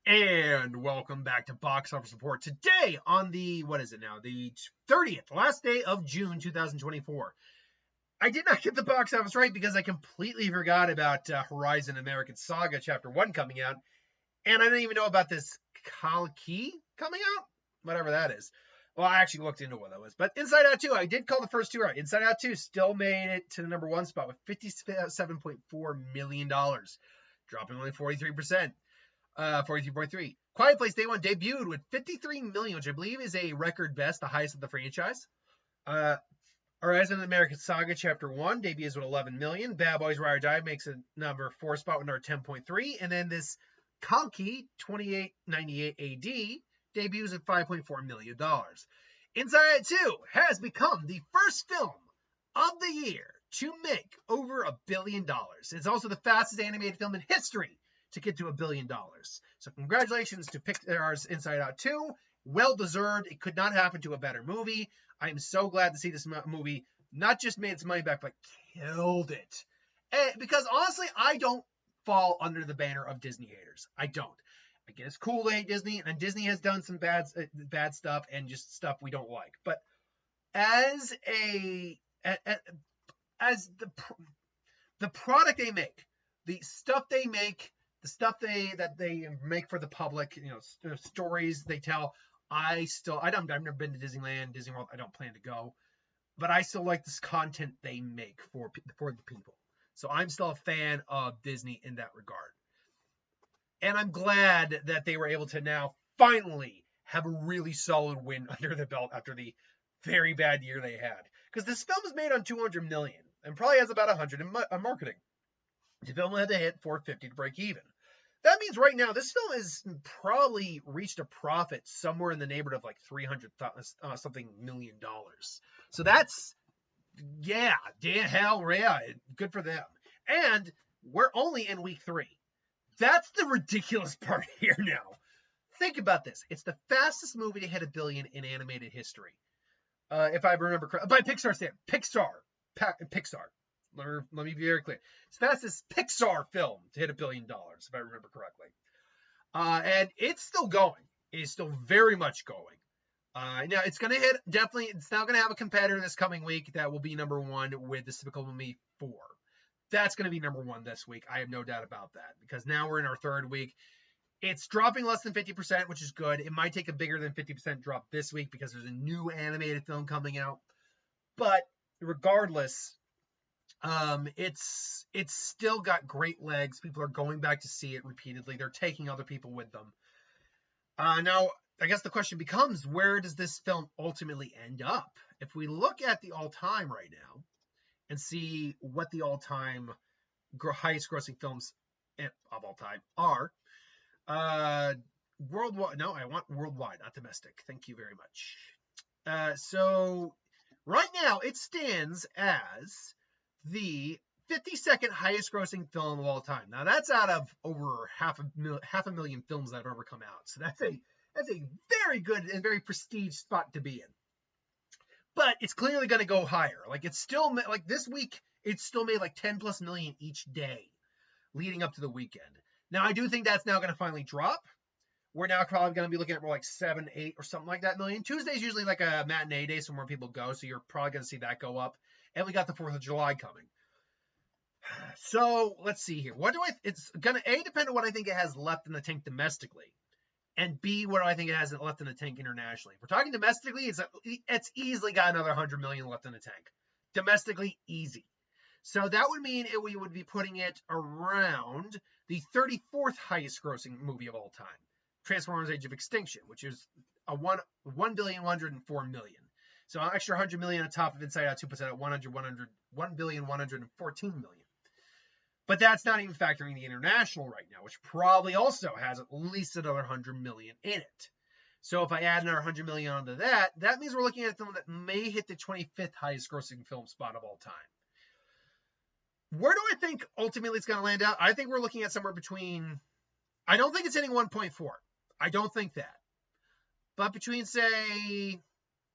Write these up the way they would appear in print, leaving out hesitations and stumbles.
And welcome back to Box Office Report. Today on the, what is it now? The 30th, last day of June 2024. I did not get the box office right because I completely forgot about Horizon American Saga Chapter 1 coming out. And I didn't even know about this Kalki coming out, whatever that is. Well, I actually looked into what that was. But Inside Out 2, I did call the first two right. Inside Out 2 still made it to the number one spot with $57.4 million, dropping only 43%. 43.3. Quiet Place Day One debuted with 53 million, which I believe is a record best, the highest of the franchise. Horizon American Saga Chapter 1 debuts with 11 million. Bad Boys Ride or Die makes a number 4 spot with number 10.3. And then this Kalki 2898 AD debuts at $5.4 million. Inside Out 2 has become the first film of the year to make over $1 billion. It's also the fastest animated film in history to get to $1 billion. So congratulations to Pixar's Inside Out 2. Well deserved. It could not happen to a better movie. I am so glad to see this movie not just made its money back, but killed it. Because honestly, I don't fall under the banner of Disney haters. I don't. I guess it's cool to hate Disney, and Disney has done some bad stuff and just stuff we don't like. But as the product they make, the stuff they make, the stuff that they make for the public, the stories they tell, I've never been to Disneyland, Disney World. I don't plan to go, but I still like this content they make for the people. So I'm still a fan of Disney in that regard. And I'm glad that they were able to now finally have a really solid win under the belt after the very bad year they had. Because this film was made on $200 million and probably has about $100 in marketing. The film had to hit $450 to break even. That means right now this film has probably reached a profit somewhere in the neighborhood of like $300 something million. So that's, good for them. And we're only in week 3. That's the ridiculous part here now. Think about this. It's the fastest movie to hit $1 billion in animated history. If I remember correctly, by Pixar standards. Pixar. Let me be very clear. It's the fastest Pixar film to hit $1 billion, if I remember correctly. And it's still going. It is still very much going. Now, it's going to hit, definitely, it's now going to have a competitor this coming week that will be number 1 with Despicable Me 4. That's going to be number 1 this week. I have no doubt about that, because now we're in our 3rd week. It's dropping less than 50%, which is good. It might take a bigger than 50% drop this week because there's a new animated film coming out. But regardless, it's still got great legs. People are going back to see it repeatedly. They're taking other people with them. Now, I guess the question becomes, where does this film ultimately end up? If we look at the all-time right now and see what the all-time highest grossing films of all time are, worldwide. No, I want worldwide, not domestic. Thank you very much. So right now it stands as the 52nd highest grossing film of all time. Now that's out of over half a million films that have ever come out. So that's a very good and very prestige spot to be in. But it's clearly going to go higher. Like it's still like this week, it's still made like 10 plus million each day leading up to the weekend. Now I do think that's now going to finally drop. We're now probably going to be looking at more like 7, 8 or something like that million. Tuesday's usually like a matinee day, so more people go. So you're probably going to see that go up. And we got the 4th of July coming. So let's see here. It's going to, A, depend on what I think it has left in the tank domestically. And B, what do I think it has left in the tank internationally. If we're talking domestically, it's easily got another 100 million left in the tank. Domestically, easy. So that would mean we would be putting it around the 34th highest grossing movie of all time. Transformers Age of Extinction, which is a $1,104 million. So an extra 100 million on top of Inside Out 2 puts it at $1,114 million. But that's not even factoring the international right now, which probably also has at least another 100 million in it. So if I add another 100 million onto that, that means we're looking at a film that may hit the 25th highest grossing film spot of all time. Where do I think ultimately it's going to land out? I think we're looking at somewhere between, I don't think it's hitting 1.4. I don't think that. But between, say,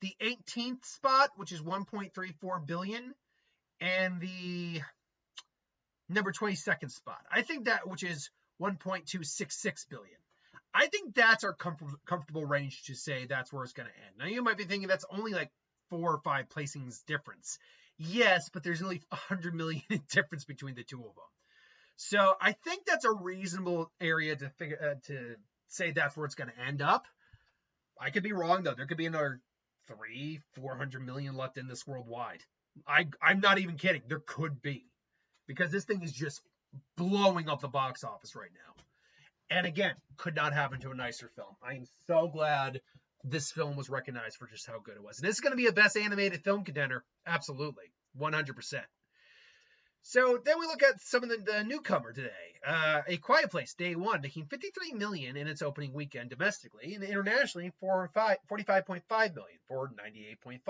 the 18th spot, which is 1.34 billion, and the number 22nd spot. I think that, which is 1.266 billion. I think that's our comfortable range to say that's where it's going to end. Now, you might be thinking that's only like 4 or 5 placings difference. Yes, but there's only 100 million difference between the two of them. So I think that's a reasonable area to to say that's where it's going to end up. I could be wrong though. There could be another 300-400 million left in this worldwide. I'm not even kidding. There could be, because this thing is just blowing up the box office right now. And again, could not happen to a nicer film. I am so glad this film was recognized for just how good it was. And it's going to be a best animated film contender. Absolutely. 100%. So then we look at some of the newcomer today. A Quiet Place, day one, making $53 million in its opening weekend domestically, and internationally $45.5 million for $98.5.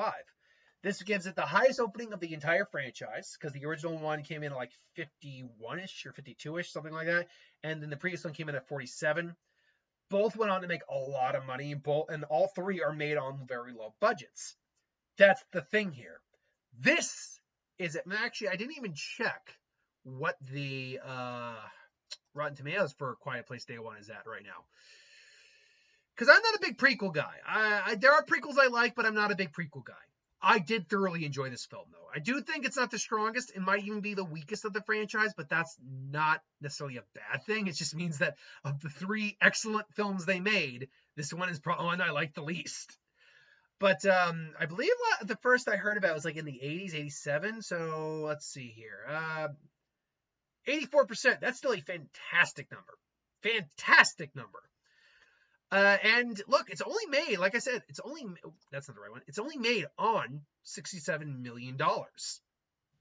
This gives it the highest opening of the entire franchise, because the original one came in at like 51-ish or 52-ish, something like that, and then the previous one came in at 47. Both went on to make a lot of money, and all three are made on very low budgets. That's the thing here. This is it. Actually, I didn't even check what the Rotten Tomatoes for Quiet Place Day One is at right now, because I'm not a big prequel guy. There are prequels I like, but I'm not a big prequel guy. I did thoroughly enjoy this film, though. I do think it's not the strongest. It might even be the weakest of the franchise, but that's not necessarily a bad thing. It just means that of the 3 excellent films they made, this one is probably one I like the least. But I believe the first I heard about was like in the 80s, 87. So let's see here. 84%. That's still a fantastic number. Fantastic number. And look, it's only made, like I said, that's not the right one. It's only made on $67 million.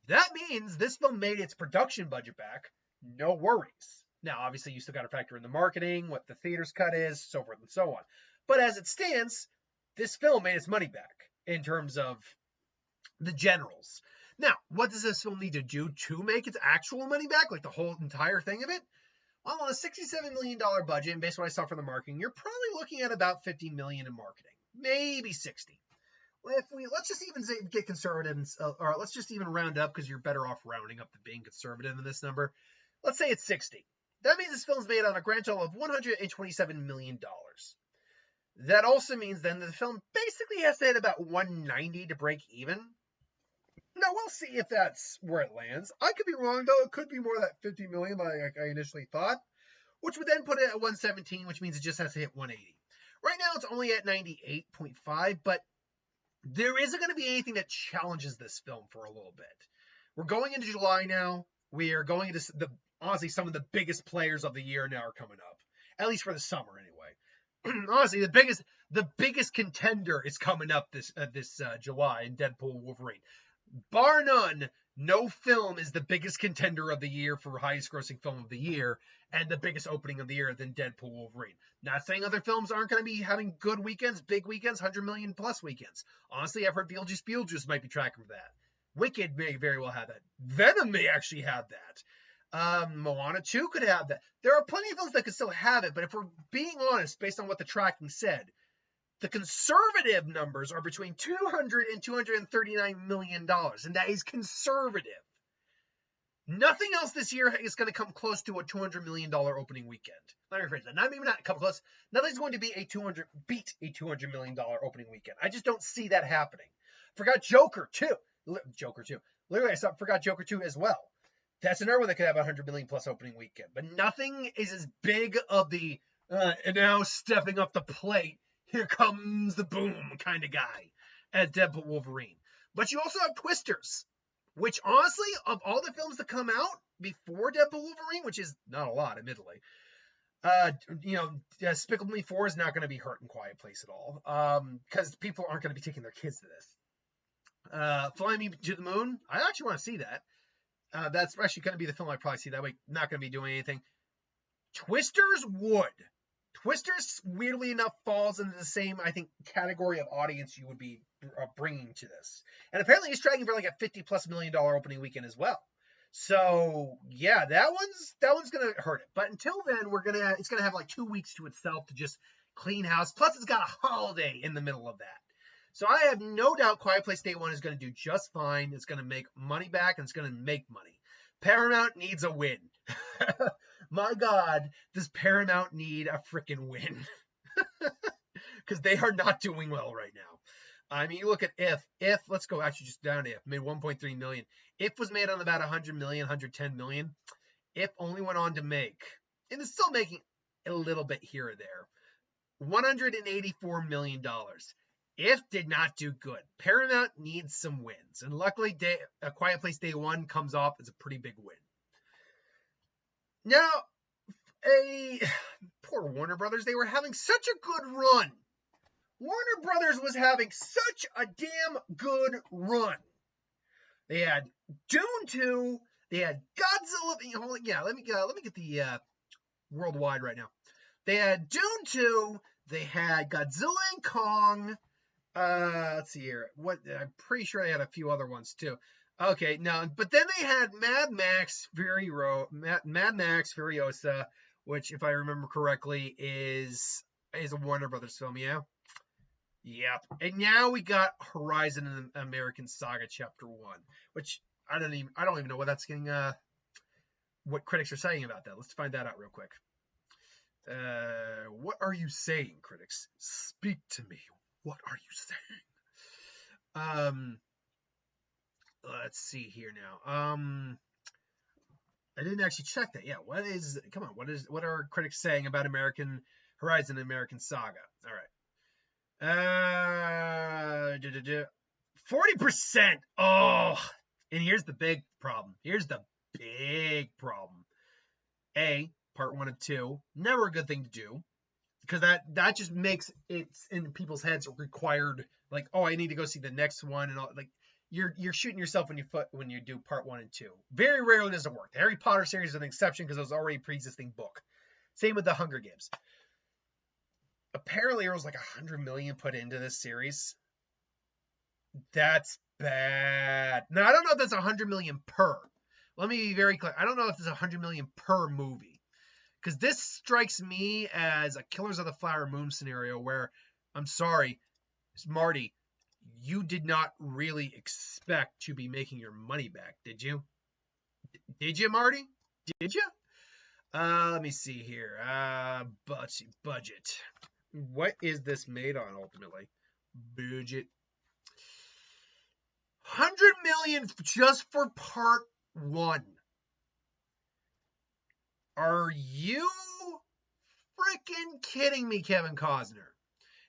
That means this film made its production budget back. No worries. Now, obviously, you still got to factor in the marketing, what the theater's cut is, so forth and so on. But as it stands, this film made its money back in terms of the generals. Now, what does this film need to do to make its actual money back, like the whole entire thing of it? Well, on a $67 million budget, and based on what I saw from the marketing, you're probably looking at about $50 million in marketing, maybe 60. Well, let's just even say, get conservative, or let's just even round up, because you're better off rounding up than being conservative in this number. Let's say it's 60. That means this film's made on a grand total of $127 million. That also means then the film basically has to hit about 190 to break even. Now, we'll see if that's where it lands. I could be wrong, though. It could be more than that $50 million like I initially thought, which would then put it at 117, which means it just has to hit 180. Right now, it's only at 98.5, but there isn't going to be anything that challenges this film for a little bit. We're going into July now. We are going into honestly, some of the biggest players of the year now are coming up, at least for the summer anyway. Honestly, the biggest contender is coming up this July in Deadpool Wolverine. Bar none, no film is the biggest contender of the year for highest grossing film of the year and the biggest opening of the year than Deadpool Wolverine. Not saying other films aren't going to be having good weekends, big weekends, 100 million plus weekends. Honestly, I've heard Beetlejuice might be tracking for that. Wicked may very well have that. Venom may actually have that. Moana 2 could have that. There are plenty of films that could still have it, but if we're being honest, based on what the tracking said, the conservative numbers are between $200 and $239 million, and that is conservative. Nothing else this year is going to come close to a $200 million opening weekend. Let me rephrase that. Not come close. Nothing's going to beat a $200 million opening weekend. I just don't see that happening. Forgot Joker 2. Literally, I forgot Joker 2 as well. That's another one that could have a $100 million plus opening weekend. But nothing is as big of the and now stepping up the plate, here comes the boom kind of guy as Deadpool Wolverine. But you also have Twisters, which honestly, of all the films that come out before Deadpool Wolverine, which is not a lot, admittedly, Despicable Me 4 is not going to be hurting Quiet Place at all, because people aren't going to be taking their kids to this. Fly Me to the Moon, I actually want to see that. That's actually going to be the film I probably see that way. Not going to be doing anything. Twisters would. Twisters, weirdly enough, falls into the same, I think, category of audience you would be bringing to this. And apparently he's tracking for like a $50+ million opening weekend as well. So, yeah, that one's going to hurt it. But until then, it's going to have like 2 weeks to itself to just clean house. Plus, it's got a holiday in the middle of that. So I have no doubt Quiet Place Day 1 is going to do just fine. It's going to make money back, and it's going to make money. Paramount needs a win. My God, does Paramount need a freaking win? Because they are not doing well right now. I mean, you look at If, let's go actually just down to If, made 1.3 million. If was made on about 100 million, 110 million. If only went on to make, and it's still making a little bit here or there, $184 million. If did not do good. Paramount needs some wins. And luckily, A Quiet Place Day 1 comes off as a pretty big win. Now, poor Warner Brothers, they were having such a good run. Warner Brothers was having such a damn good run. They had Dune 2, they had Godzilla. Yeah, let me get the worldwide right now. They had Dune 2, they had Godzilla and Kong. Let's see here. I'm pretty sure they had a few other ones too. Okay, no, but then they had Mad Max Furiosa, which, if I remember correctly, is a Warner Brothers film. Yeah. Yep. And now we got Horizon and the American Saga Chapter 1, which I don't even know what that's getting. What critics are saying about that. Let's find that out real quick. What are you saying, critics? Speak to me. What are you saying? Let's see here now. I didn't actually check that. Yeah, what are critics saying about American Horizon and American Saga? All right. 40%. Oh, and here's the big problem. Part 1 and 2, never a good thing to do, because that just makes it in people's heads required, like, oh, I need to go see the next one, and all, like, you're shooting yourself in your foot when you do part 1 and 2. Very rarely does it work. The Harry Potter series is an exception because it was already a pre-existing book. Same with the Hunger Games. Apparently there was like $100 million put into this series. That's bad. Now, I don't know if that's $100 million per. Let me be very clear. I don't know if it's $100 million per movie, because this strikes me as a Killers of the Flower Moon scenario where, I'm sorry, Marty, you did not really expect to be making your money back, did you? Did you, Marty? Did you? Let me see here. Budget. What is this made on ultimately? Budget. $100 million just for part 1. Are you freaking kidding me, Kevin Costner?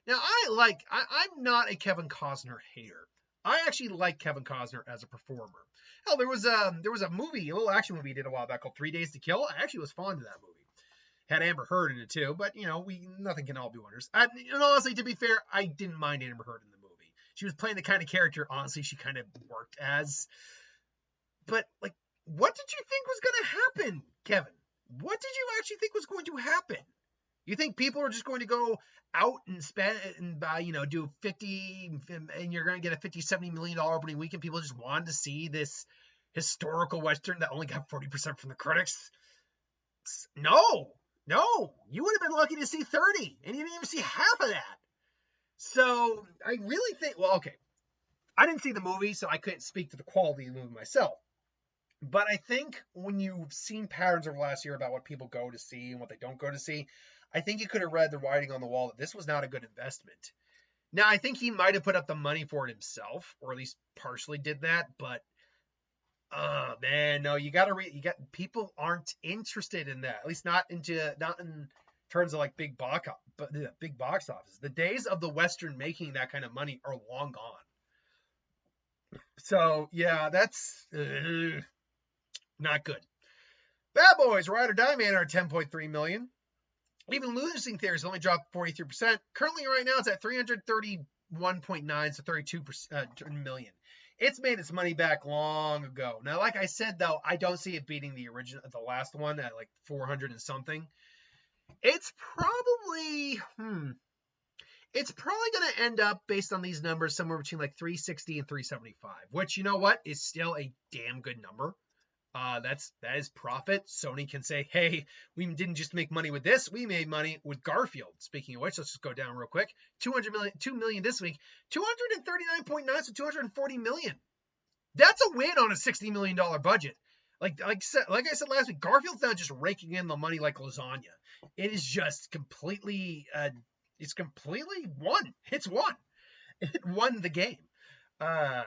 Now, I'm not a Kevin Costner hater. I actually like Kevin Costner as a performer. Hell, there was a movie, a little action movie he did a while back called 3 Days to Kill. I actually was fond of that movie. Had Amber Heard in it too, but nothing can all be wonders. And honestly, to be fair, I didn't mind Amber Heard in the movie. She was playing the kind of character, honestly, she kind of worked as. But, like, what did you think was going to happen, Kevin? What did you actually think was going to happen? You think people are just going to go out and spend and buy, do 50, and you're going to get a $50-70 million opening weekend? People just wanted to see this historical Western that only got 40% from the critics? No, you would have been lucky to see 30, and you didn't even see half of that. So I really think, well, okay, I didn't see the movie, so I couldn't speak to the quality of the movie myself. But I think when you've seen patterns over last year about what people go to see and what they don't go to see, I think you could have read the writing on the wall that this was not a good investment. Now, I think he might have put up the money for it himself, or at least partially did that, but man, no, people aren't interested in that. At least not in terms of like big box office. The days of the Western making that kind of money are long gone. So yeah, that's not good. Bad Boys, Ride or Die Man are 10.3 million. Even Losing Theories only dropped 43%. Currently, right now, it's at 331.9, so 32 million. It's made its money back long ago. Now, like I said, though, I don't see it beating the last one at like 400 and something. It's probably going to end up, based on these numbers, somewhere between like 360 and 375, which, you know what, is still a damn good number. That is profit. Sony can say, hey, we didn't just make money with this, we made money with Garfield. Speaking of which, let's just go down real quick. 2 million this week, 239.9, so 240 million. That's a win on a $60 million budget. Like I said last week, Garfield's not just raking in the money like lasagna. It is just completely, it's completely won. It's won. It won the game. Uh,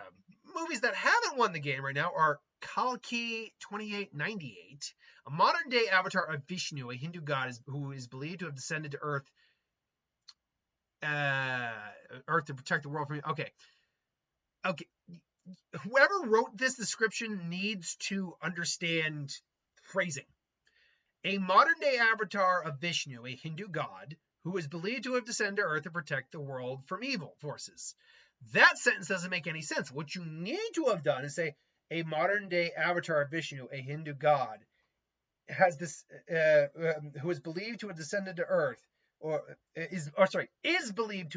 Movies that haven't won the game right now are Kalki 2898, a modern day avatar of Vishnu, a Hindu god who is believed to have descended to Earth to protect the world from. Okay. Whoever wrote this description needs to understand phrasing. A modern day avatar of Vishnu, a Hindu god, who is believed to have descended to Earth to protect the world from evil forces. That sentence doesn't make any sense. What you need to have done is say, a modern day avatar of Vishnu, a Hindu god, has this who is believed to have descended to Earth, is believed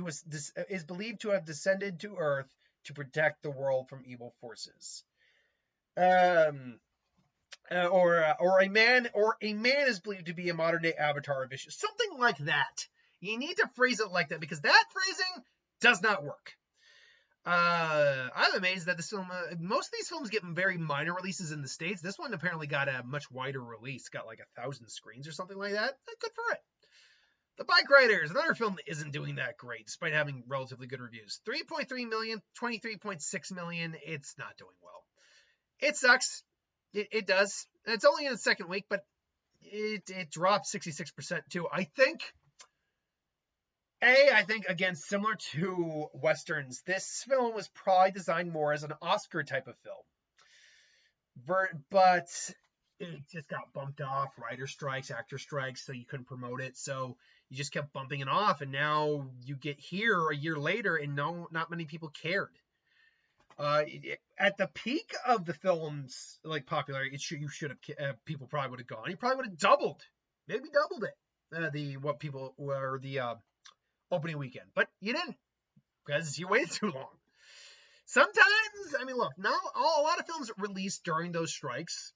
to have descended to Earth to protect the world from evil forces. Or a man is believed to be a modern day avatar of Vishnu. Something like that. You need to phrase it like that because that phrasing does not work. I'm amazed that this film, most of these films get very minor releases in the States. This one apparently got a much wider release, got like 1,000 screens or something like that. Good for it. The Bike Riders, another film that isn't doing that great, despite having relatively good reviews. 3.3 million, 23.6 million. It's not doing well. It sucks. It does. It's only in its second week, but it dropped 66% too. I think, again, similar to Westerns, this film was probably designed more as an Oscar type of film. But it just got bumped off. Writer strikes, actor strikes, so you couldn't promote it. So you just kept bumping it off, and now you get here a year later, and not many people cared. At the peak of the film's popularity, people probably would have gone. You probably would have maybe doubled it. The opening weekend, but you didn't because you waited too long. Sometimes, look, a lot of films released during those strikes,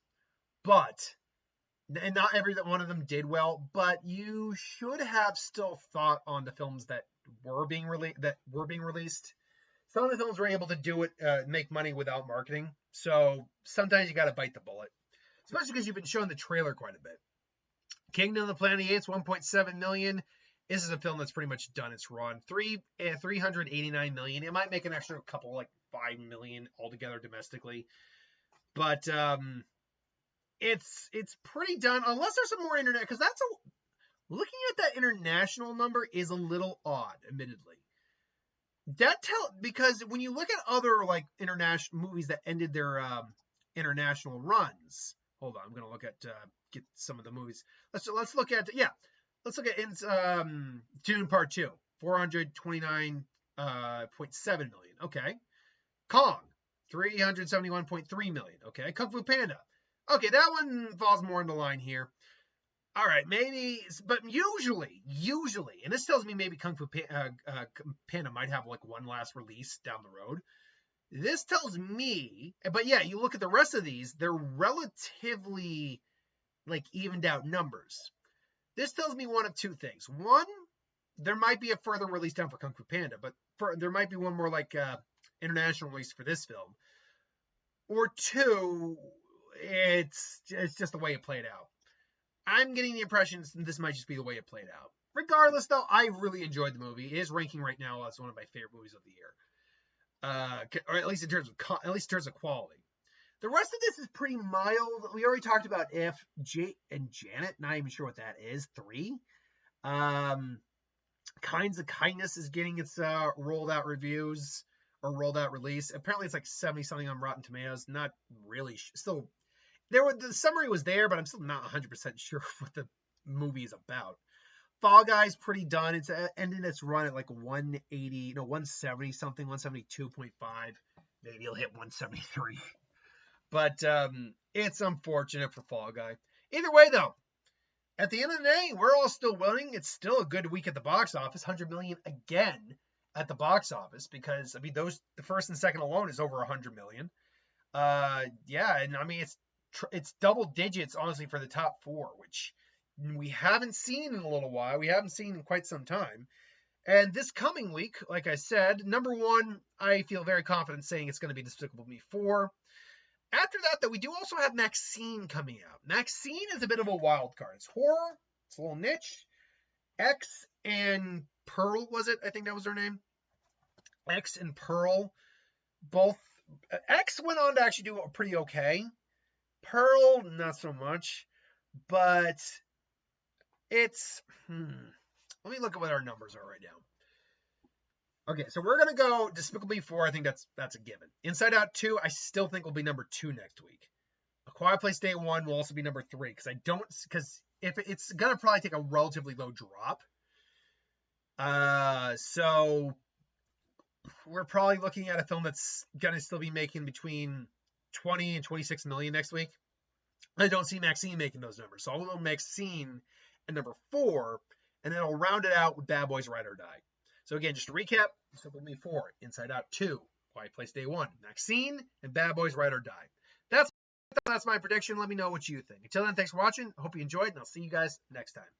and not every one of them did well, but you should have still thought on the films that were being released. Some of the films were able to do it, make money without marketing. So sometimes you got to bite the bullet, especially because you've been showing the trailer quite a bit. Kingdom of the Planet of the Apes, 1.7 million. This is a film that's pretty much done its run. 389 million. It might make an extra couple, 5 million altogether domestically, but it's pretty done unless there's some more internet. Because looking at that international number is a little odd, admittedly. Because when you look at other international movies that ended their international runs, hold on, I'm gonna look at get some of the movies. Let's look at Dune Part 2, 429.7 million. Okay, Kong, 371.3 million. Okay, Kung Fu Panda. Okay, that one falls more in the line here. All right, maybe, but usually, and this tells me maybe Kung Fu Panda might have one last release down the road. This tells me, but yeah, you look at the rest of these, they're relatively evened out numbers. This tells me one of two things. One, there might be a further release down for Kung Fu Panda, but there might be one more international release for this film. Or two, it's just the way it played out. I'm getting the impression this might just be the way it played out. Regardless, though, I really enjoyed the movie. It is ranking right now as one of my favorite movies of the year, or at least in terms of quality. The rest of this is pretty mild. We already talked about If, Jake and Janet. Not even sure what that is. 3. Kinds of Kindness is getting its rolled out reviews or rolled out release. Apparently, it's 70 something on Rotten Tomatoes. Not really. Still. The summary was there, but I'm still not 100% sure what the movie is about. Fall Guys, pretty done. It's ended its run at 170 something, 172.5. Maybe it'll hit 173. But it's unfortunate for Fall Guy. Either way, though, at the end of the day, we're all still winning. It's still a good week at the box office. 100 million again at the box office because the first and second alone is over 100 million. Yeah, and it's double digits, honestly, for the top 4, which we haven't seen in a little while. We haven't seen in quite some time. And this coming week, like I said, number 1, I feel very confident saying it's going to be Despicable Me 4. After that, though, we do also have Maxine coming out. Maxine is a bit of a wild card. It's horror. It's a little niche. X and Pearl, was it? I think that was their name. X and Pearl, both. X went on to actually do pretty okay. Pearl, not so much. But it's. Let me look at what our numbers are right now. Okay, so we're gonna go Despicable Me 4. I think that's a given. Inside Out 2, I still think will be number 2 next week. A Quiet Place Day 1 will also be number 3 because if it's gonna probably take a relatively low drop. So we're probably looking at a film that's gonna still be making between 20 and 26 million next week. I don't see Maxine making those numbers, so I'll go Maxine at number 4, and then I'll round it out with Bad Boys Ride or Die. So again, just to recap, Despicable Me 4, Inside Out 2, Quiet Place Day 1, Maxine, and Bad Boys Ride or Die. That's my prediction. Let me know what you think. Until then, thanks for watching. I hope you enjoyed, and I'll see you guys next time.